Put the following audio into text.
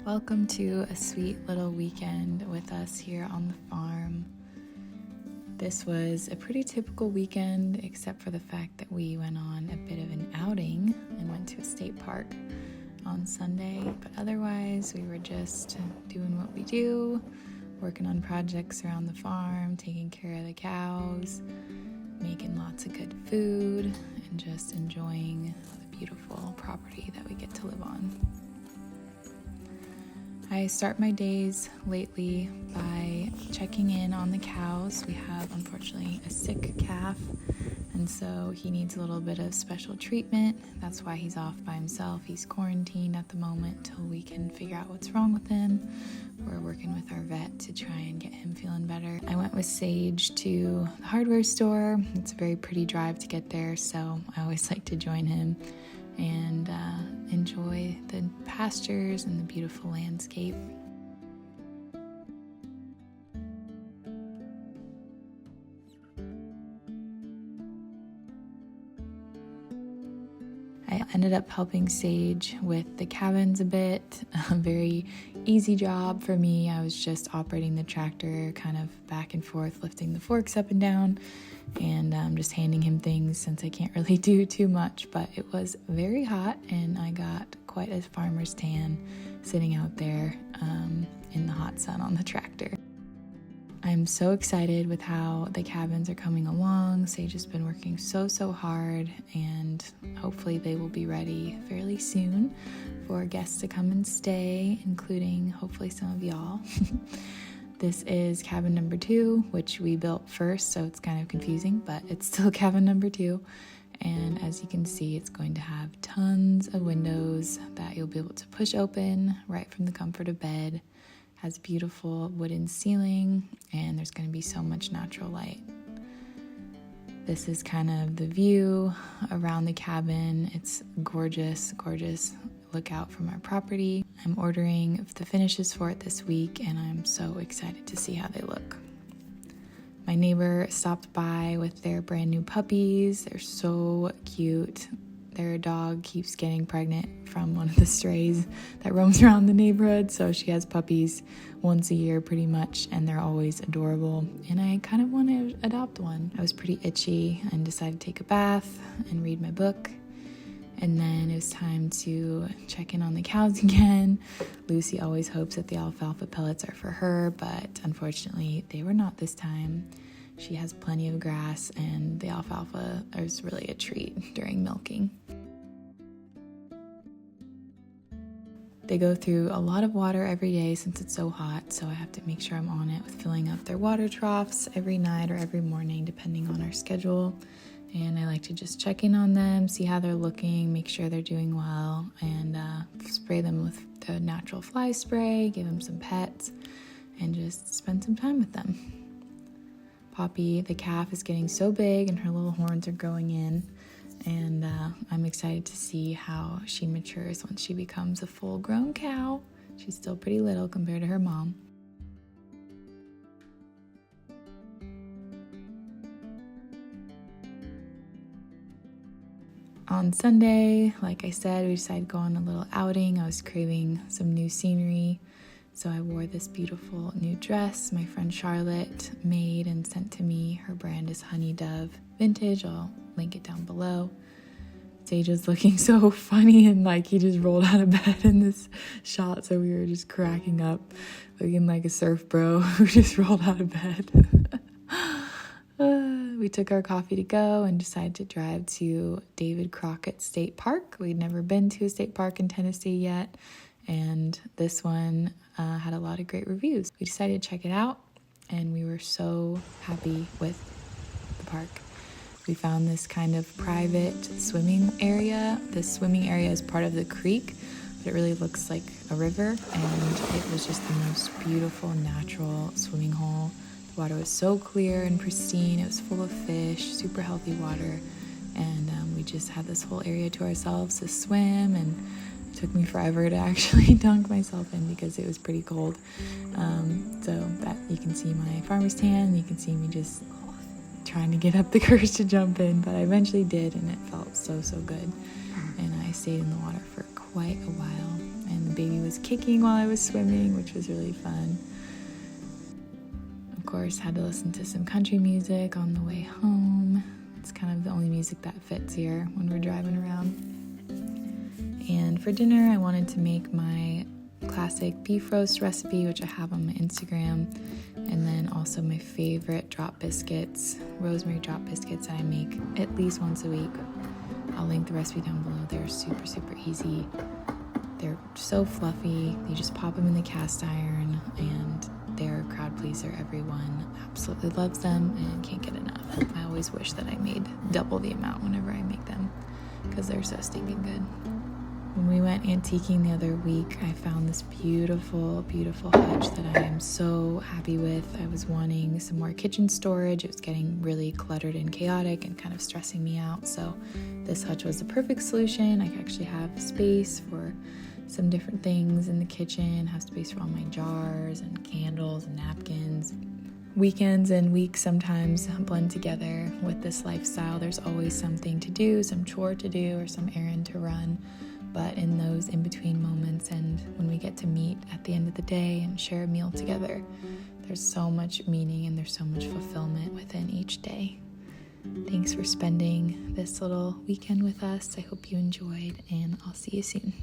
Welcome to a sweet little weekend with us here on the farm. This was a pretty typical weekend, except for the fact that we went on a bit of an outing and went to a state park on Sunday. But otherwise, we were just doing what we do, working on projects around the farm, taking care of the cows, making lots of good food, and just enjoying the beautiful property that we get to live on. I start my days lately by checking in on the cows. We have, unfortunately, a sick calf, and so he needs a little bit of special treatment. That's why he's off by himself. He's quarantined at the moment till we can figure out what's wrong with him. We're working with our vet to try and get him feeling better. I went with Sage to the hardware store. It's a very pretty drive to get there, so I always like to join him and enjoy the pastures and the beautiful landscape. I ended up helping Sage with the cabins a bit. A very easy job for me. I was just operating the tractor kind of back and forth, lifting the forks up and down, and just handing him things since I can't really do too much. But it was very hot, and I got quite a farmer's tan sitting out there in the hot sun on the tractor. I'm so excited with how the cabins are coming along. Sage has been working so hard, and hopefully they will be ready fairly soon for guests to come and stay, including hopefully some of y'all. This is cabin number 2, which we built first, so it's kind of confusing, but it's still cabin number 2. And as you can see, it's going to have tons of windows that you'll be able to push open right from the comfort of bed. Has beautiful wooden ceiling, and there's going to be so much natural light. This is kind of the view around the cabin. It's gorgeous lookout from our property. I'm ordering the finishes for it this week, and I'm so excited to see how they look. My neighbor stopped by with their brand new puppies. They're so cute. Their dog keeps getting pregnant from one of the strays that roams around the neighborhood, so she has puppies once a year pretty much, and they're always adorable, and I kind of want to adopt one. I was pretty itchy and decided to take a bath and read my book, and then it was time to check in on the cows again. Lucy always hopes that the alfalfa pellets are for her, but unfortunately they were not this time. She has plenty of grass, and the alfalfa is really a treat during milking. They go through a lot of water every day since it's so hot, so I have to make sure I'm on it with filling up their water troughs every night or every morning, depending on our schedule. And I like to just check in on them, see how they're looking, make sure they're doing well, and spray them with the natural fly spray, give them some pets, and just spend some time with them. Poppy, the calf, is getting so big and her little horns are growing in, and I'm excited to see how she matures once she becomes a full-grown cow. She's still pretty little compared to her mom. On Sunday, like I said, we decided to go on a little outing. I was craving some new scenery, so I wore this beautiful new dress my friend Charlotte made and sent to me. Her brand is Honey Dove Vintage. I'll link it down below. Sage was looking so funny, and like he just rolled out of bed in this shot, so we were just cracking up, looking like a surf bro who just rolled out of bed. We took our coffee to go and decided to drive to David Crockett State Park. We'd never been to a state park in Tennessee yet, and this one had a lot of great reviews. We decided to check it out, and we were so happy with the park. We found this kind of private swimming area. This swimming area is part of the creek, but it really looks like a river, and it was just the most beautiful natural swimming hole. The water was so clear and pristine. It was full of fish, super healthy water, and we just had this whole area to ourselves to swim, and it took me forever to actually dunk myself in because it was pretty cold. So that you can see my farmer's tan, you can see me just trying to get up the courage to jump in, but I eventually did, and it felt so good. And I stayed in the water for quite a while, and the baby was was kicking while I was swimming, which was really fun. Of course, had to listen to some country music on the way home. It's kind of the only music that fits here when we're driving around. And for dinner, I wanted to make my classic beef roast recipe, which I have on my Instagram, and then also my favorite drop biscuits, rosemary drop biscuits that I make at least once a week. I'll link the recipe down below. They're super, super easy. They're so fluffy. You just pop them in the cast iron, and they're a crowd pleaser. Everyone absolutely loves them and can't get enough. I always wish that I made double the amount whenever I make them because they're so stinking good. When we went antiquing the other week, I found this beautiful, beautiful hutch that I am so happy with. I was wanting some more kitchen storage. It was getting really cluttered and chaotic and kind of stressing me out. So this hutch was the perfect solution. I could actually have space for some different things in the kitchen, have space for all my jars and candles and napkins. Weekends and weeks sometimes blend together with this lifestyle. There's always something to do, some chore to do, or some errand to run. But in those in-between moments and when we get to meet at the end of the day and share a meal together, there's so much meaning and there's so much fulfillment within each day. Thanks for spending this little weekend with us. I hope you enjoyed, and I'll see you soon.